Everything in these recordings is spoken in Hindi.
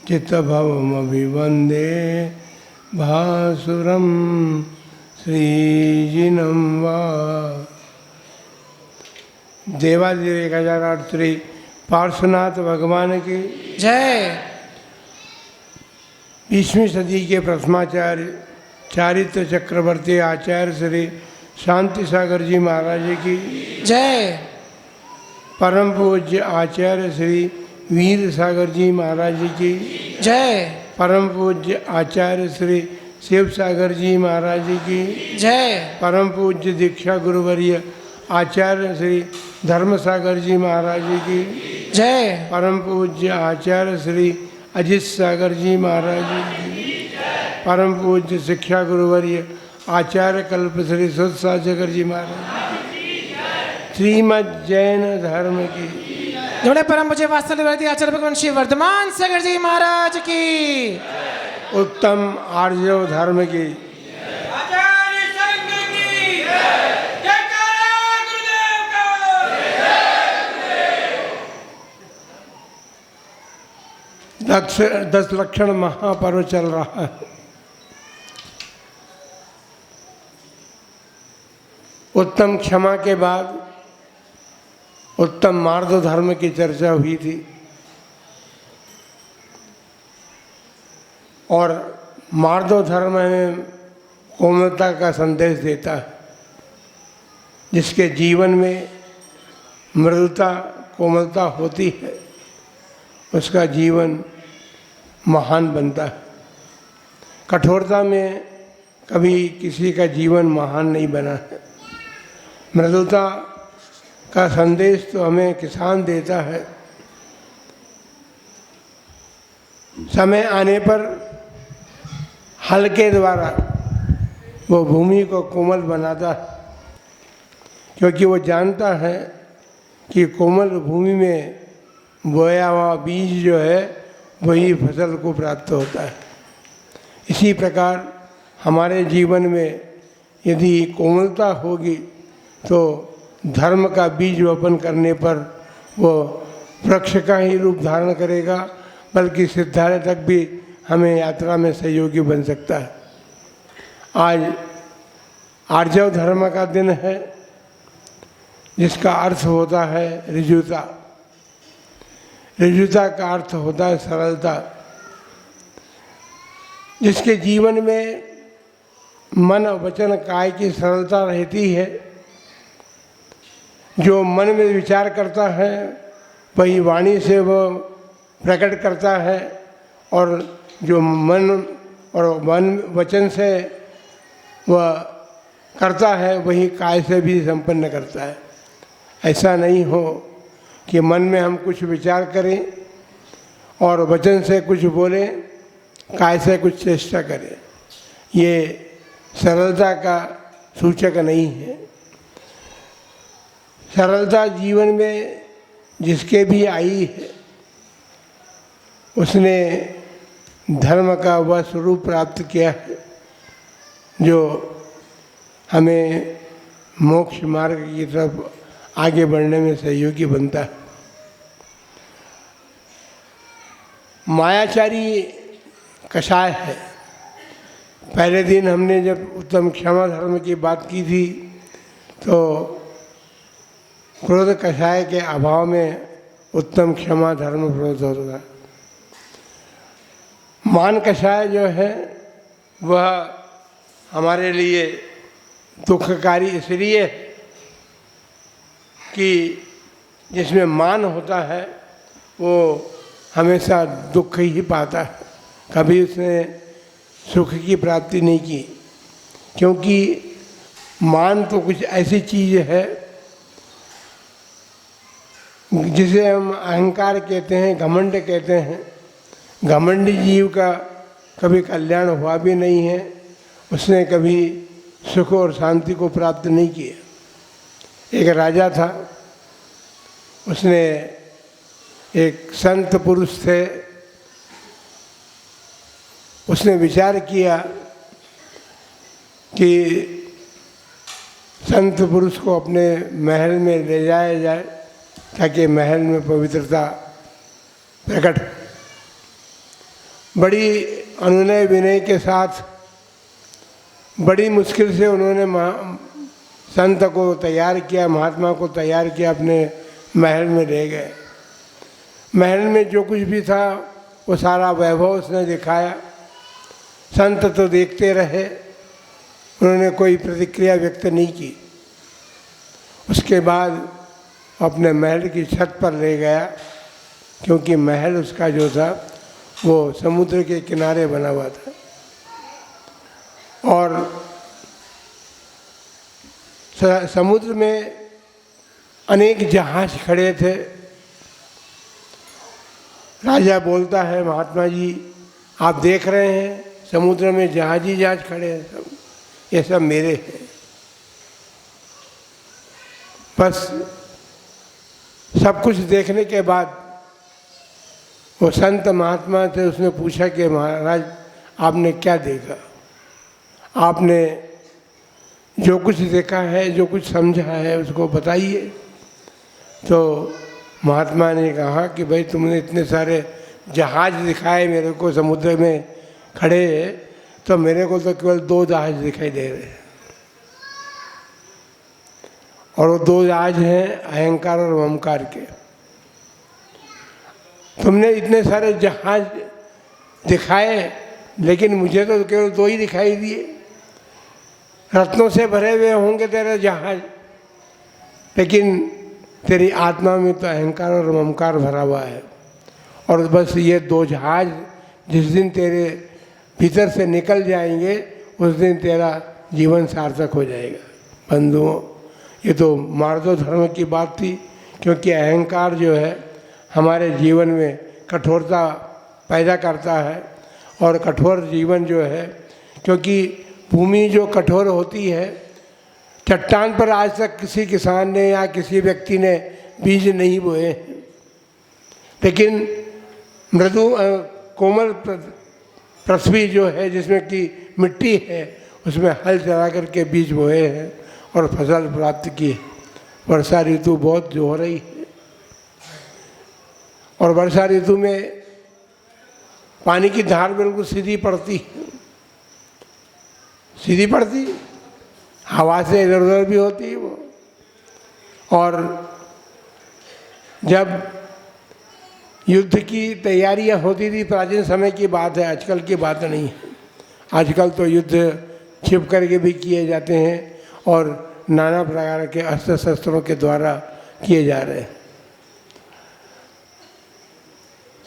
चित्तभवमभिवन्दे भासुरं श्रीजिनं वा। देवादिदेव 1008 श्री पार्श्वनाथ भगवान की जय। 20वीं सदी के प्रथमाचार्य चारित्र चक्रवर्ती आचार्य श्री शांति सागर जी महाराज की जय। परम पूज्य आचार्य श्री वीर सागर जी महाराज की जय। परम पूज्य आचार्य श्री शिव सागर जी महाराज की जय। परम पूज्य दीक्षा गुरुवर्य आचार्य श्री धर्म सागर जी महाराज की जय। परम पूज्य आचार्य श्री अजित सागर जी महाराज की परम पूज्य शिक्षा गुरुवर्य आचार्य कल्प श्री सुध सागर जी महाराज श्रीमद जैन धर्म की जोड़े परम पूज्य वास्तव आचार्य भगवान श्री वर्धमान सागर जी महाराज की उत्तम आर्य धर्म की दस लक्षण महापर्व चल रहा है। उत्तम क्षमा के बाद उत्तम मार्ग धर्म की चर्चा हुई थी और मार्ग धर्म में कोमलता का संदेश देता है। जिसके जीवन में मृदुता कोमलता होती है उसका जीवन महान बनता है। कठोरता में कभी किसी का जीवन महान नहीं बना है। मृदुता का संदेश तो हमें किसान देता है। समय आने पर हल के द्वारा वो भूमि को कोमल बनाता है, क्योंकि वो जानता है कि कोमल भूमि में बोया हुआ बीज जो है वही फसल को प्राप्त होता है। इसी प्रकार हमारे जीवन में यदि कोमलता होगी तो धर्म का बीज रोपण करने पर वो वृक्ष का ही रूप धारण करेगा, बल्कि सिद्धालय तक भी हमें यात्रा में सहयोगी बन सकता है। आज आर्जव धर्म का दिन है, जिसका अर्थ होता है ऋजुता। ऋजुता का अर्थ होता है सरलता। जिसके जीवन में मन वचन काय की सरलता रहती है, जो मन में विचार करता है वही वाणी से वह प्रकट करता है, और जो मन वचन से वह करता है वही काय से भी संपन्न करता है। ऐसा नहीं हो कि मन में हम कुछ विचार करें और वचन से कुछ बोलें, काय से कुछ चेष्टा करें। ये सरलता का सूचक नहीं है। सरलता जीवन में जिसके भी आई है उसने धर्म का वह स्वरूप प्राप्त किया है जो हमें मोक्ष मार्ग की तरफ आगे बढ़ने में सहयोगी बनता है। मायाचारी कषाय है। पहले दिन हमने जब उत्तम क्षमा धर्म की बात की थी तो क्रोध कषाय के अभाव में उत्तम क्षमा धर्म प्रोत होगा। मान कषाय जो है वह हमारे लिए दुखकारी इसलिए कि जिसमें मान होता है वो हमेशा दुख ही पाता है, कभी उसने सुख की प्राप्ति नहीं की। क्योंकि मान तो कुछ ऐसी चीज़ है जिसे हम अहंकार कहते हैं, घमंड कहते हैं। घमंडी जीव का कभी कल्याण हुआ भी नहीं है, उसने कभी सुख और शांति को प्राप्त नहीं किया। एक राजा था, उसने एक संत पुरुष थे, उसने विचार किया कि संत पुरुष को अपने महल में ले जाया जाए था, ताकि महल में पवित्रता प्रकट। बड़ी अनुनय विनय के साथ बड़ी मुश्किल से उन्होंने संत को तैयार किया, महात्मा को तैयार किया, अपने महल में ले गए। महल में जो कुछ भी था वो सारा वैभव उसने दिखाया। संत तो देखते रहे, उन्होंने कोई प्रतिक्रिया व्यक्त नहीं की। उसके बाद अपने महल की छत पर ले गया, क्योंकि महल उसका जो था वो समुद्र के किनारे बना हुआ था और समुद्र में अनेक जहाज खड़े थे। राजा बोलता है, महात्मा जी आप देख रहे हैं समुद्र में जहाज ही जहाज खड़े हैं, सब ये सब मेरे हैं। बस सब कुछ देखने के बाद वो संत महात्मा थे, उसने पूछा कि महाराज आपने क्या देखा, आपने जो कुछ देखा है, जो कुछ समझा है उसको बताइए। तो महात्मा ने कहा कि भाई तुमने इतने सारे जहाज दिखाए मेरे को समुद्र में खड़े, तो मेरे को तो केवल 2 जहाज दिखाई दे रहे हैं, और वो 2 जहाज हैं अहंकार और ममकार के। तुमने इतने सारे जहाज दिखाए, लेकिन मुझे तो केवल 2 ही दिखाई दिए। रत्नों से भरे हुए होंगे तेरे जहाज, लेकिन तेरी आत्मा में तो अहंकार और ममकार भरा हुआ है। और बस ये 2 जहाज जिस दिन तेरे भीतर से निकल जाएंगे, उस दिन तेरा जीवन सार्थक हो जाएगा। बंधुओं, ये तो मार्दव धर्म की बात थी, क्योंकि अहंकार जो है हमारे जीवन में कठोरता पैदा करता है। और कठोर जीवन जो है, क्योंकि भूमि जो कठोर होती है, चट्टान पर आज तक किसी किसान ने या किसी व्यक्ति ने बीज नहीं बोए, लेकिन मृदु कोमल पृथ्वी जो है जिसमें कि मिट्टी है, उसमें हल चला करके बीज बोए हैं और फसल प्राप्त की। वर्षा ऋतु बहुत जो हो रही है, और वर्षा ऋतु में पानी की धार बिल्कुल सीधी पड़ती, सीधी पड़ती, हवा से इधर उधर भी होती है वो। और जब युद्ध की तैयारियां होती थी, प्राचीन समय की बात है, आजकल की बात नहीं है। आजकल तो युद्ध छिप करके भी किए जाते हैं और नाना प्रकार के अस्त्र शस्त्रों के द्वारा किए जा रहे हैं।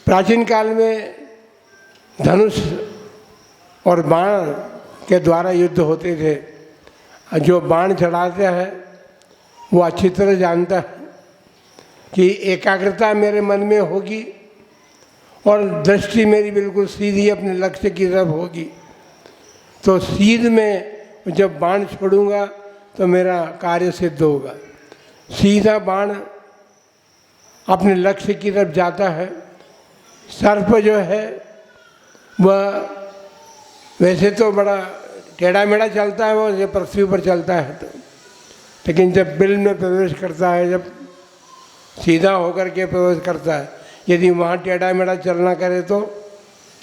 प्राचीन काल में धनुष और बाण के द्वारा युद्ध होते थे। जो बाण चढ़ाता है वो अच्छी तरह जानता है कि एकाग्रता मेरे मन में होगी और दृष्टि मेरी बिल्कुल सीधी अपने लक्ष्य की तरफ होगी। तो सीध में जब बाण छोड़ूंगा तो मेरा कार्य सिद्ध होगा। सीधा बाण अपने लक्ष्य की तरफ जाता है। सर्प जो है वह वैसे तो बड़ा टेढ़ा मेढ़ा चलता है, वो जब पृथ्वी पर चलता है तो, लेकिन जब बिल में प्रवेश करता है, जब सीधा होकर के प्रवेश करता है, यदि वहाँ टेढ़ा मेढ़ा चलना करे तो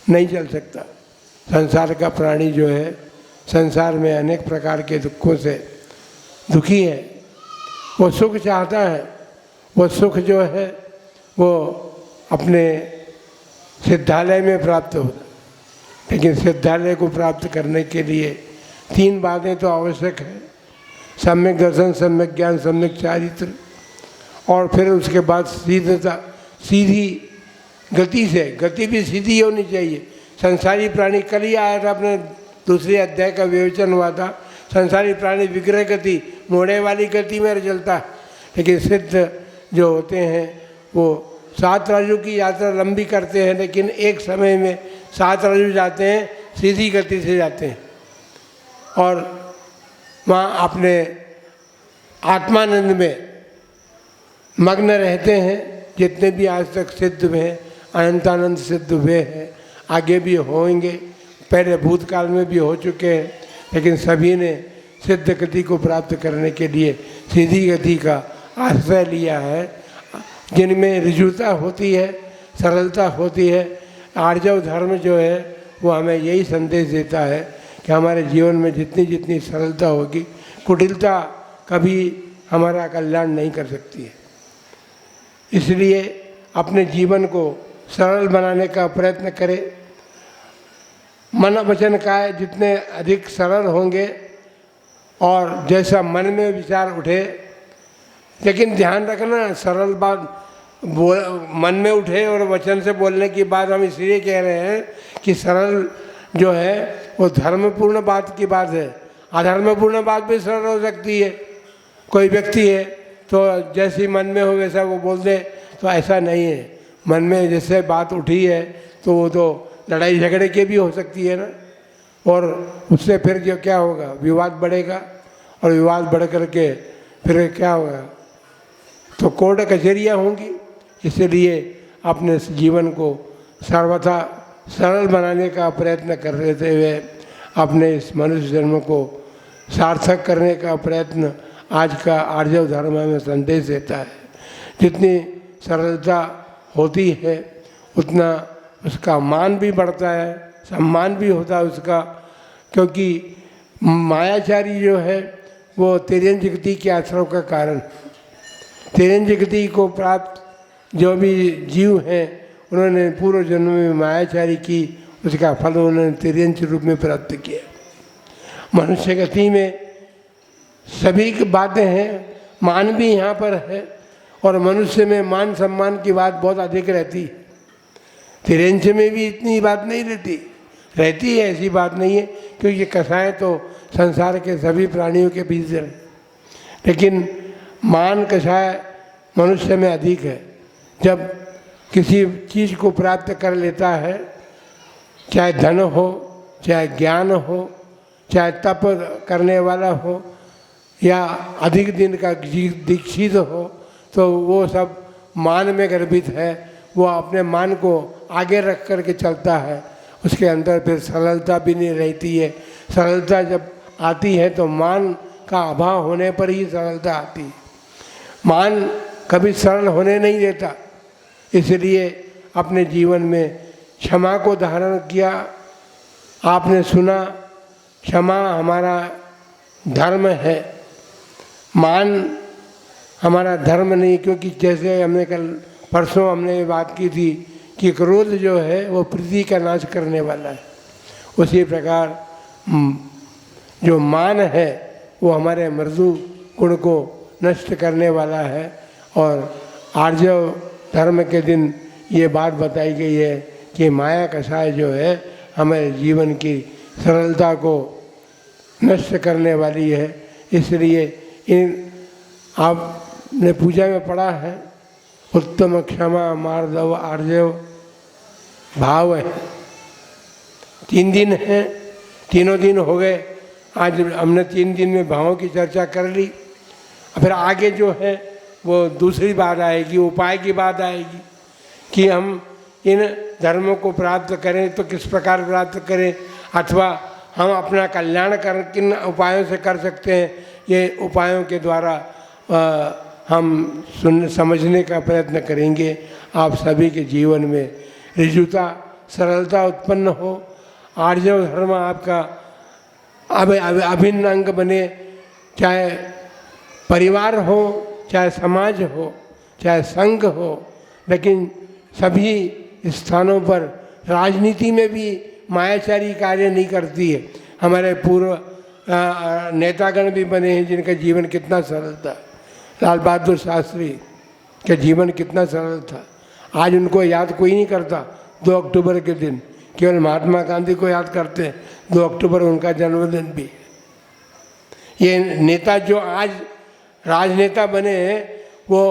नहीं चल सकता। संसार का प्राणी जो है संसार में अनेक प्रकार के दुखों से दुखी है, वो सुख चाहता है। वो सुख जो है वो अपने सिद्धालय में प्राप्त होता है, लेकिन सिद्धालय को प्राप्त करने के लिए 3 बातें तो आवश्यक है: सम्यक दर्शन, सम्यक ज्ञान, सम्यक चारित्र, और फिर उसके बाद सीधता, सीधी गति से, गति भी सीधी होनी चाहिए। संसारी प्राणी, कल ही आया था, अपने दूसरे अध्याय का विवेचन हुआ था, संसारी प्राणी विग्रह गति, मोड़े वाली गति में चलता है, लेकिन सिद्ध जो होते हैं वो 7 राजू की यात्रा लंबी करते हैं, लेकिन एक समय में 7 राजू जाते हैं, सीधी गति से जाते हैं और वहाँ अपने आत्मानंद में मग्न रहते हैं। जितने भी आज तक सिद्ध हुए हैं, अनंतानंद सिद्ध हुए हैं, आगे भी होंगे, पहले भूतकाल में भी हो चुके हैं, लेकिन सभी ने सिद्ध गति को प्राप्त करने के लिए सीधी गति का आश्रय लिया है, जिनमें ऋजुता होती है, सरलता होती है, आर्जव धर्म जो है वो हमें यही संदेश देता है कि हमारे जीवन में जितनी जितनी सरलता होगी, कुटिलता कभी हमारा कल्याण नहीं कर सकती है। इसलिए अपने जीवन को सरल बनाने का प्रयत्न करें। मन वचन काया जितने अधिक सरल होंगे और जैसा मन में विचार उठे, लेकिन ध्यान रखना सरल बात मन में उठे और वचन से बोलने की बात हम इसलिए कह रहे हैं कि सरल जो है वो धर्मपूर्ण बात की बात है। अधर्मपूर्ण बात भी सरल हो सकती है। कोई व्यक्ति है तो जैसी मन में हो वैसा वो बोल दे, तो ऐसा नहीं है। मन में जैसे बात उठी है तो वो तो लड़ाई झगड़े की भी हो सकती है ना, और उससे फिर जो क्या होगा, विवाद बढ़ेगा, और विवाद बढ़ करके फिर क्या होगा, तो कोर्ट कचहरियाँ होंगी। इसलिए अपने जीवन को सर्वथा सरल बनाने का प्रयत्न कर रहते हुए अपने इस मनुष्य जन्म को सार्थक करने का प्रयत्न आज का आर्जव धर्म हमें संदेश देता है। जितनी सरलता होती है उतना उसका मान भी बढ़ता है, सम्मान भी होता है उसका, क्योंकि मायाचारी जो है वो तिर्यंजगति के आश्रम का कारण, तिर्यंजगति को प्राप्त जो भी जीव हैं उन्होंने पूर्व जन्म में मायाचारी की, उसका फल उन्होंने तिर्यंच रूप में प्राप्त किया। मनुष्य गति में सभी की बातें हैं, मान भी यहाँ पर है, और मनुष्य में मान सम्मान की बात बहुत अधिक रहती है। तिर्यंच में भी इतनी बात नहीं रहती है, ऐसी बात नहीं है, क्योंकि कसाएँ तो संसार के सभी प्राणियों के बीच है, लेकिन मान कसाय मनुष्य में अधिक है। जब किसी चीज़ को प्राप्त कर लेता है, चाहे धन हो, चाहे ज्ञान हो, चाहे तप करने वाला हो, या अधिक दिन का दीक्षित हो, तो वो सब मान में गर्भित है। वो अपने मान को आगे रख कर के चलता है, उसके अंदर फिर सरलता भी नहीं रहती है। सरलता जब आती है तो मान का अभाव होने पर ही सरलता आती है। मान कभी सरल होने नहीं देता। इसलिए अपने जीवन में क्षमा को धारण किया। आपने सुना, क्षमा हमारा धर्म है, मान हमारा धर्म नहीं, क्योंकि जैसे हमने कल परसों हमने बात की थी कि क्रोध जो है वो प्रीति का नाश करने वाला है, उसी प्रकार जो मान है वो हमारे मृदु गुण को नष्ट करने वाला है। और आर्जव धर्म के दिन ये बात बताई गई है कि माया कषाय जो है हमारे जीवन की सरलता को नष्ट करने वाली है। इसलिए इन आपने पूजा में पढ़ा है, उत्तम क्षमा मार्दव आर्जव भाव है। 3 दिन हैं, तीनों दिन हो गए। आज हमने 3 दिन में भावों की चर्चा कर ली। फिर आगे जो है वो दूसरी बात आएगी, उपाय की बात आएगी कि हम इन धर्मों को प्राप्त करें तो किस प्रकार प्राप्त करें, अथवा हम अपना कल्याण किन उपायों से कर सकते हैं। ये उपायों के द्वारा हम समझने का प्रयत्न करेंगे। आप सभी के जीवन में ऋजुता, सरलता उत्पन्न हो। आर्जव धर्म आपका अभिन्न अंग बने, चाहे परिवार हो, चाहे समाज हो, चाहे संघ हो, लेकिन सभी स्थानों पर राजनीति में भी मायाचारी कार्य नहीं करती है। हमारे पूर्व नेतागण भी बने हैं जिनका जीवन कितना सरल था। लाल बहादुर शास्त्री का जीवन कितना सरल था। आज उनको याद कोई नहीं करता। 2 अक्टूबर के दिन केवल महात्मा गांधी को याद करते हैं। 2 अक्टूबर उनका जन्मदिन भी। ये नेता जो आज राजनेता बने हैं वो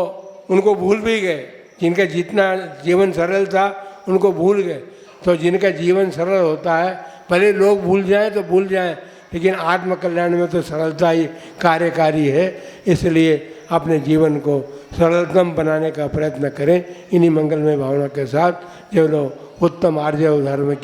उनको भूल भी गए। जिनका जितना जीवन सरल था उनको भूल गए। तो जिनका जीवन सरल होता है, भले लोग भूल जाएं तो भूल जाएं, लेकिन आत्मकल्याण में तो सरलता ही कार्यकारी है। इसलिए अपने जीवन को सरलतम बनाने का प्रयत्न करें। इन्हीं मंगलमय भावना के साथ जो लोग उत्तम आर्जव धर्म